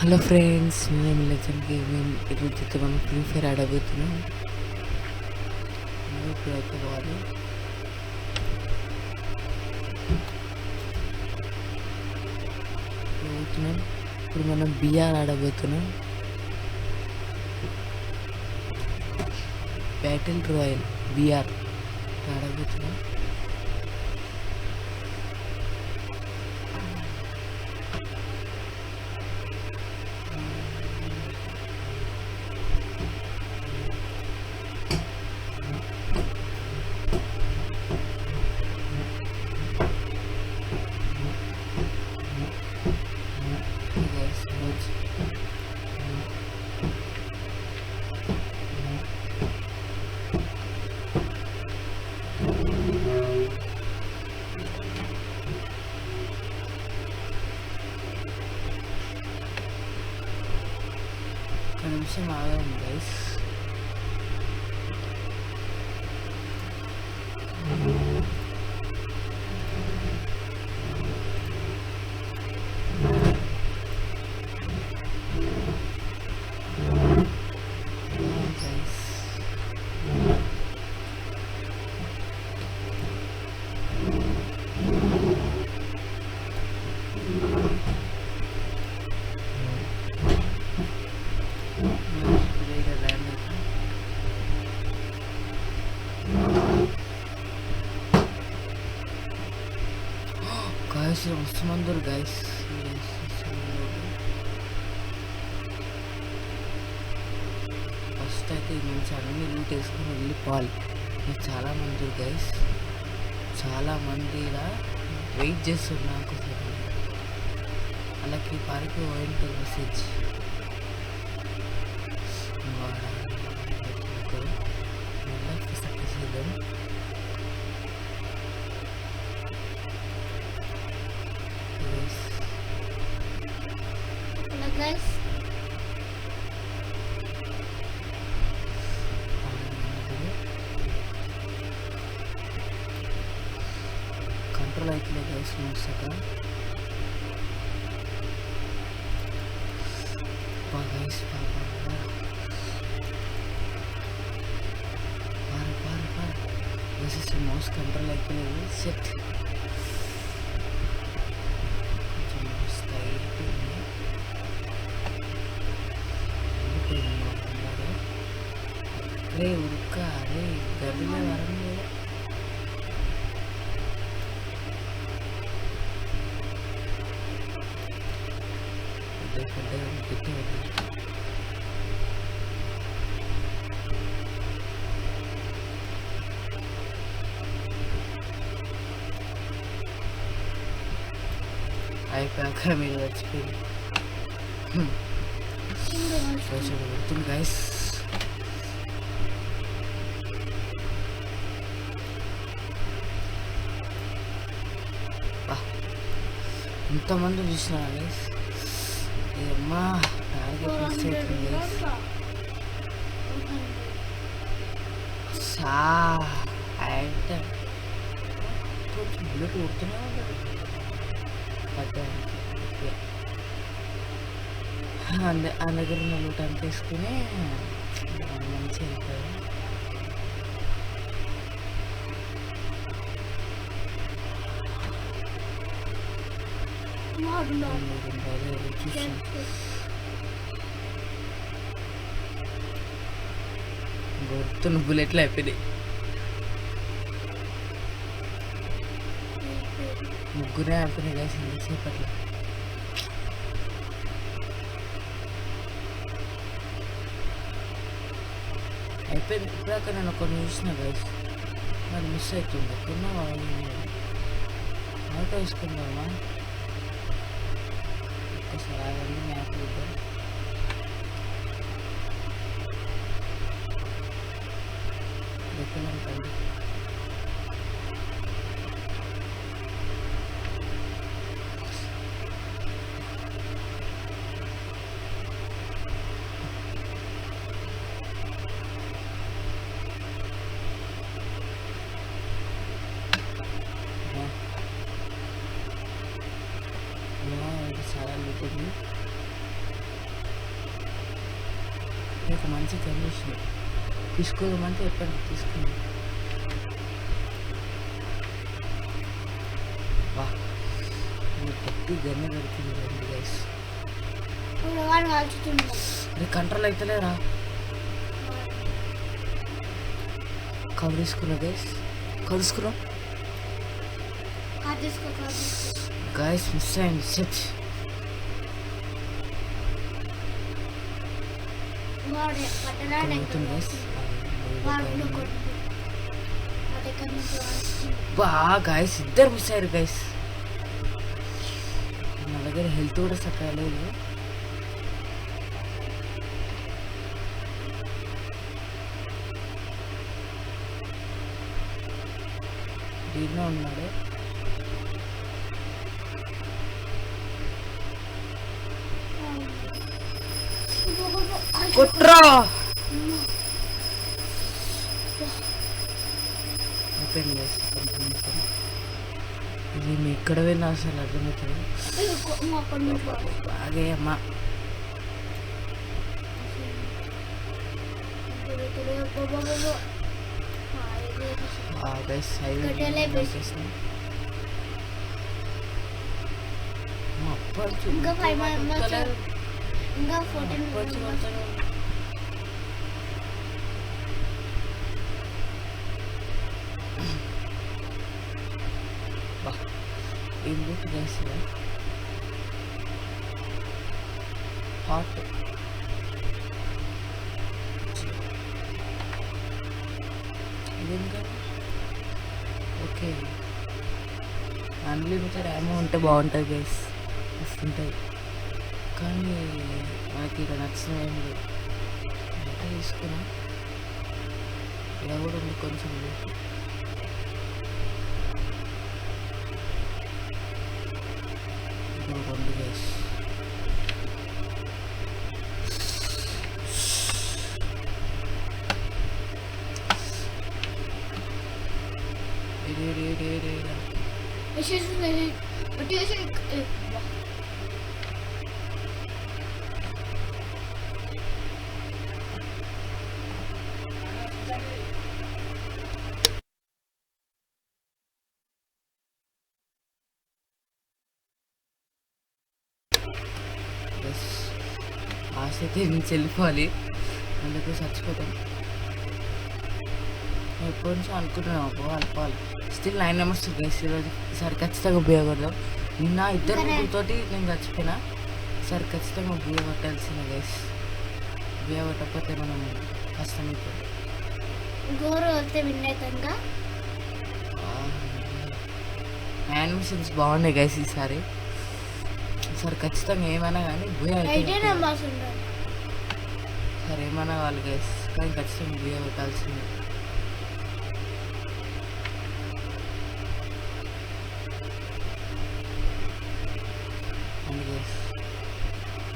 Hello friends, మేము legend gaming ఈరోజు మనం ఫ్రీ ఫైర్ ఆడబోతున్నాం. ఇప్పుడు అయిపోవాలి. ఇప్పుడు మనం బిఆర్ ఆడబోతున్నాం. బ్యాటిల్ రాయల్ బిఆర్ ఆడబోతున్నాం. ఒక నిమిషం ఆగండి గైస్. గాయస్ వస్తున్నారు గైస్. ఫస్ట్ అయితే ఈ నుంచి అన్ని లూట్ వేసుకొని వెళ్ళిపోవాలి. చాలా మంది గైస్, చాలా మంది ఇలా వెయిట్ చేస్తారు నాకు. అలాగే పార్కి పోయింట్ మెసేజ్ చేద్దాం. Guys, కంట్రోల్ అవుతుంది గైస్. మోసగా గైస్ పారు మౌస్ కంట్రోల్ అయిపోలేదు. సెట్ అరే ఉడక, అరే గదిలో వరం లేదు. అయిపోయాక మీరు వచ్చిపోయింది గుర్తుంది గైస్. ఇంతమంది చూసినా గైస్. ఏమ్మా టార్గెట్ మిస్ అవుతుంది గైస్. అంటే కొంచెం బుల్లెట్ కొడుతూనే ఉంటుంది. ఆ దగ్గర ఉన్న లూట్ అంత వేసుకుని మంచిగా వెళ్తారు. గుర్తున్న బుల్లెట్లు అయిపోయినాయి. ముగ్గురే ఆడుతున్నాయి కదా సేపట్లో. అయిపోయింది. ఇప్పుడాక నేను కొన్ని చూసిన గైస్, మరి మిస్ అవుతుంది. ఎక్కడున్నా వాళ్ళు ఆటో వేసుకుందామా ఒకసారి అవన్నీ మ్యాప్ ఇద్దాం. ఎక్కడండి చాలా ఉంటుంది. ఒక మంచి కండిషన్ తీసుకోదామంటే ఎప్పటికి తీసుకుంది. వా గట్టి గన్ను దొరికింది రండి గైస్. ఇది కంట్రోల్ అవుతలేరా? కవర్ తీసుకున్నా గైస్, కవర్ తీసుకున్నాం గైస్. మిస్ అయింది సెట్. బా గైస్ ఇద్దరు మిస్ అయ్యారు గైస్. నా దగ్గర హెల్త్ కూడా చక్కగా లేదు. దీనిలో ఉన్నాడు. కుట్రా ఇది మీ ఎక్కడ వెళ్ళినా అసలు అర్థమవుతుంది. బాగే అమ్మా ఏం బుక్ చేస్తా హాట్ ఇదేంటా? ఓకే అన్లిమిటెడ్ ఏమో ఉంటే బాగుంటుంది గైస్, వస్తుంటుంది. కానీ మనకి ఇక్కడ నచ్చిన ఏమి అంటే తీసుకున్నా. ఇలా కూడా ఉంది కొంచెం. రెండు గైస్ ఆశ అయితే నుంచి వెళ్ళిపోవాలి, అందుకు చచ్చిపోతాం. ఎప్పటి నుంచో అనుకుంటున్నాం పోవాలి. Still 9 members guys. ఈసారి ఖచ్చితంగా ఉపయోగపడదాం. నిన్న 2 ముగ్గులతోటి నేను చచ్చిపోయినా. ఈసారి ఖచ్చితంగా ఉపయోగపట్టాల్సిందే గైస్. ఉపయోగపట్టకపోతే మనం కష్టమైపోతుంది. యానిమేషన్స్ బాగున్నాయి గైస్ ఈసారి ఖచ్చితంగా ఏమైనా కానీ సరే ఏమైనా వాళ్ళు గైస్, కానీ ఖచ్చితంగా ఉపయోగపట్టాల్సిందే.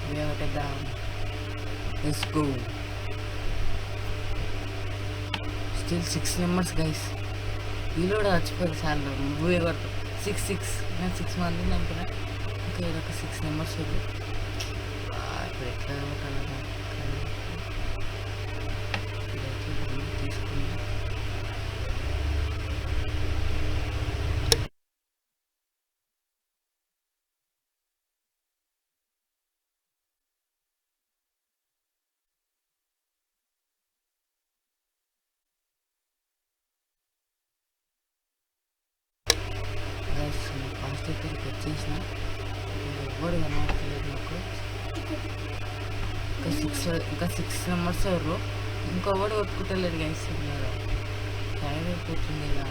ఉపయోగపడ్డాం. Let's go. Still 6 members guys. వీళ్ళు కూడా చచ్చిపోయారు చాలా. ఉపయోగపడతాం. 6 నేను 6 మందిని చంపినా. ఇంకా ఇదొక 6 మెంబర్స్ ఇప్పుడు ఎట్లా తీసుకున్నా. ఫాస్ట్ ఇక్కడికి వచ్చేసిన ఎవరు కనబడలేదు నాకు. ఇంకా 6 మెంబర్స్ ఎవరు. ఇంకొకటి కొట్టుకుంటలేరు గైస్. టైం అయిపోతుంది. ఇలా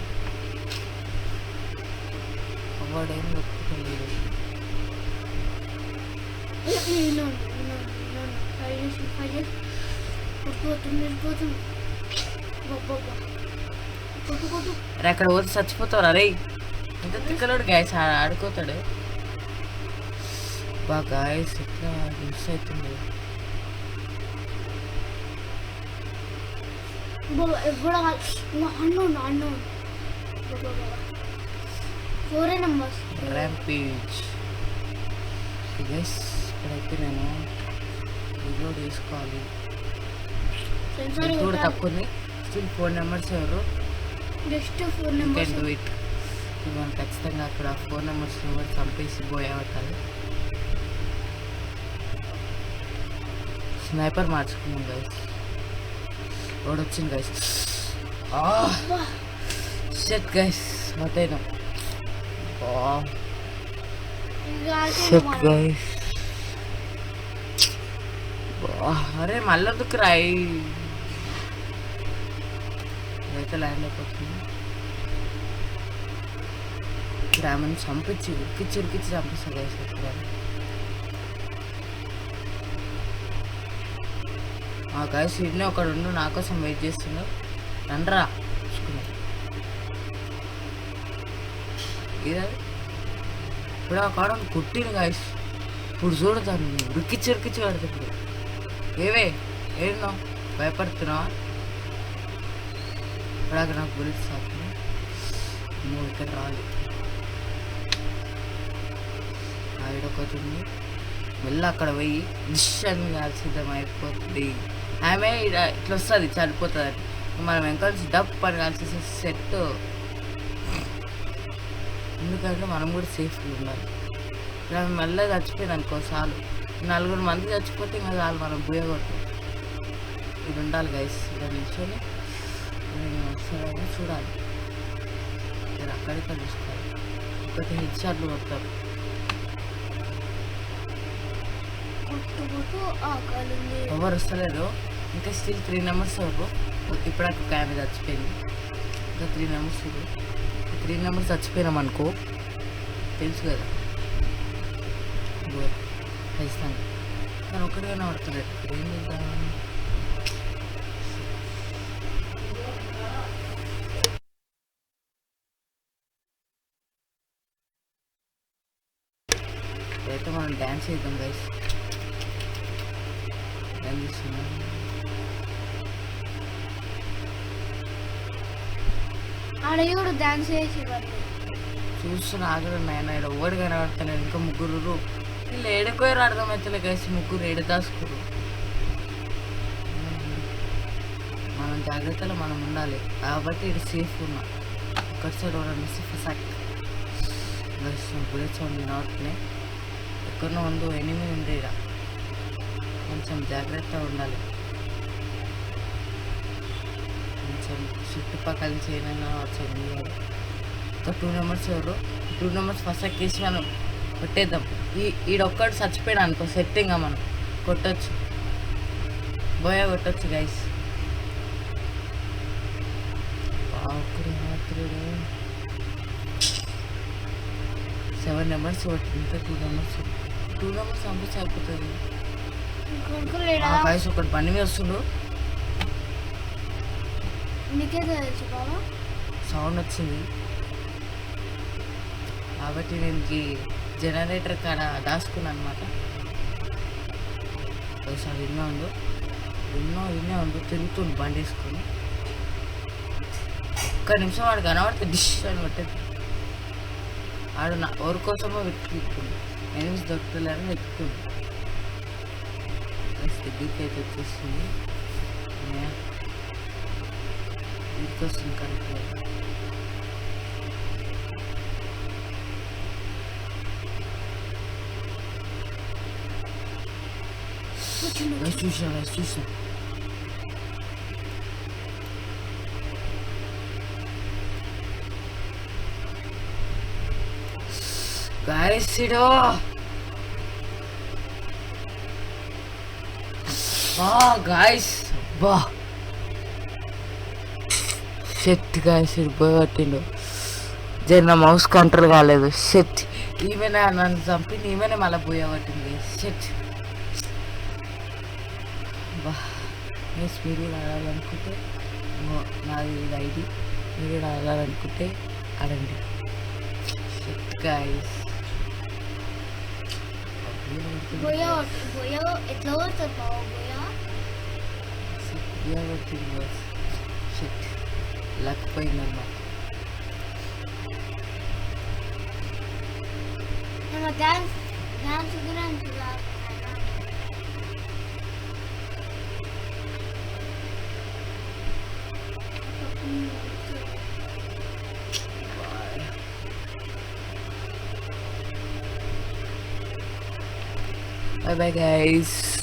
ఎవడేం కొట్టుకుంటలేడు. అక్కడ పోతే చచ్చిపోతారు. అరే ఎంత తిక్కలోడు గాయస్, ఆడుకోతాడు. బాగా గాయస్ ఎట్లా మిస్ అవుతుంది. Rampage guys. ఇక్కడైతే నేను రిలోడ్ చేసుకోవాలి. కూడా తక్కువ ఉంది. స్టిల్ 4 నెంబర్స్ ఎవరు జస్ట్ 4 నెంబర్స్ డూ ఇట్. మనం ఖచ్చితంగా అక్కడ 4 నెంబర్స్ కూడా చంపేసి పోయేవట్టాలి. స్నైపర్ మార్చుకున్నాం గైస్. ఓడొచ్చింది గైస్. షట్ గైస్ మొత్తం షట్ గైస్. అరే మళ్ళీ రాయి అయితే ల్యాండ్ అయిపోతుంది. గ్రామాన్ని చంపించి ఉరికిచ్చి చంపిస్తారు గైస్. ఆ గైస్ ఇన్నే ఒకడు ఉండు నా కోసం వెయిట్ చేస్తున్నావు. రండ్రా చూసుకున్నా ఇదే ఇప్పుడు ఆ కాడ కుట్టిన గైస్. ఇప్పుడు చూడతాను ఉరికిచ్చి పడుతుంది. ఏవే ఏడున్నావు భయపడుతున్నావా? ఇప్పుడాక నాకు బుల్లెట్స్ అవుతుంది. నువ్వు ఇక్కడ రాలి ఆవిడొకటి ఉంది. వెళ్ళి అక్కడ పోయి డిషన్ సిద్ధం అయిపోతుంది. ఆమె ఇట్లా వస్తుంది చనిపోతుంది అని మనం వెంకల్సి డప్ అని కాల్చేసే సెట్. ఎందుకంటే మనం కూడా సేఫ్గా ఉండాలి. ఇలా మళ్ళీ చచ్చిపోయింది అనుకో చాలు. 4 మంది చచ్చిపోతే ఇంకా చాలు మనం పోయగొట్టు. ఇది ఉండాలి గైస్. ఇలా నిల్చొని వస్తుందని చూడాలి. ఇక్కడ అక్కడిక్కడ చూసుకోవాలి. ఒకటి హెడ్ షాట్లు కొడతారు. ఎవరు వస్తలేరు ఇంకా. స్టిల్ 3 నెంబర్స్ ఎవరు. ఇప్పుడు అక్కడ క్యామెరా చచ్చిపోయింది. ఇంకా 3 నెంబర్స్ 3 నెంబర్స్ చచ్చిపోయినాం అనుకో తెలుసు కదా ఖచ్చితంగా. కానీ ఒక్కడిగానే పడుతున్నాడు. ఇప్పుడు ఏం చేద్దాం? అయితే మనం డ్యాన్స్ చేద్దాం గైస్. డ్యాన్స్ చేస్తున్నాం. ఆడయోడు డ్యాన్స్ చేసి చూస్తున్నా ఆగదు నాయన. ఇక్కడ ఓడి కనబడతలేదు. ఇంకా 3 వీళ్ళు ఏడుకోయారు అర్థమవుతలే గైస్. 3 ఏడు దాచుకోరు. మనం జాగ్రత్తలో మనం ఉండాలి కాబట్టి ఇది సేఫ్ ఉన్నా. ఒక సైడ్ ఓడని ఫసాక్ బుల్లెట్స్ ఉంది నాట్నే. ఎక్కడో ఉందో ఎనిమిది ఉంది. ఇక్కడ కొంచెం జాగ్రత్తగా ఉండాలి. కొంచెం చుట్టుపక్కల చేయనైనా వచ్చాను. ఒక 2 నెంబర్స్ ఎవరు 2 నెంబర్స్ ఫస్ట్ ఎక్కేసి మనం కొట్టేద్దాం. ఈడొక్కడు చచ్చిపోయాడు అనుకో సెట్టింగ్గా మనం కొట్టచ్చు. బోయా కొట్టచ్చు గైస్. 7 నెంబర్స్ కొట్టింది. ఇంకా 2 నెంబర్స్ పంపించి అయిపోతుంది గైస్. ఒకటి బండి మీద వస్తుండు. సౌండ్ వచ్చింది కాబట్టి నేను జనరేటర్ కాడ దాచుకున్నాను అనమాట. ఒకసారి విన్నా ఉండు తిరుగుతుండు బండి వేసుకొని. ఒక్క నిమిషం వాడు కనబడితే డిష్ అని కొట్టేది. వాడు ఎవరి కోసమో వెతుక్కుండు. ఎనిమిది దొరుకుతుందని వెతుక్కుండు. దగ్గరికి అయితే వచ్చేస్తుంది. ఇంటికి వస్తుంది కరెక్ట్గా. చూసా గాయస్. గాయస్ బా షెట్ గాయస్ పోయి పట్టిండు. నా మౌస్ కంట్రోల్ కాలేదు. షెట్ ఈమెనే నన్ను చంపింది. ఈమెనే మళ్ళీ పోయా పట్టింది. షెట్ బా మీస్ మీరు ఆడాలనుకుంటే నాది ఐడి. మీరు ఆడాలనుకుంటే ఆడండి. షెట్ గాయస్ షెట్ లక్ పోయిందమ్మా. Bye bye guys.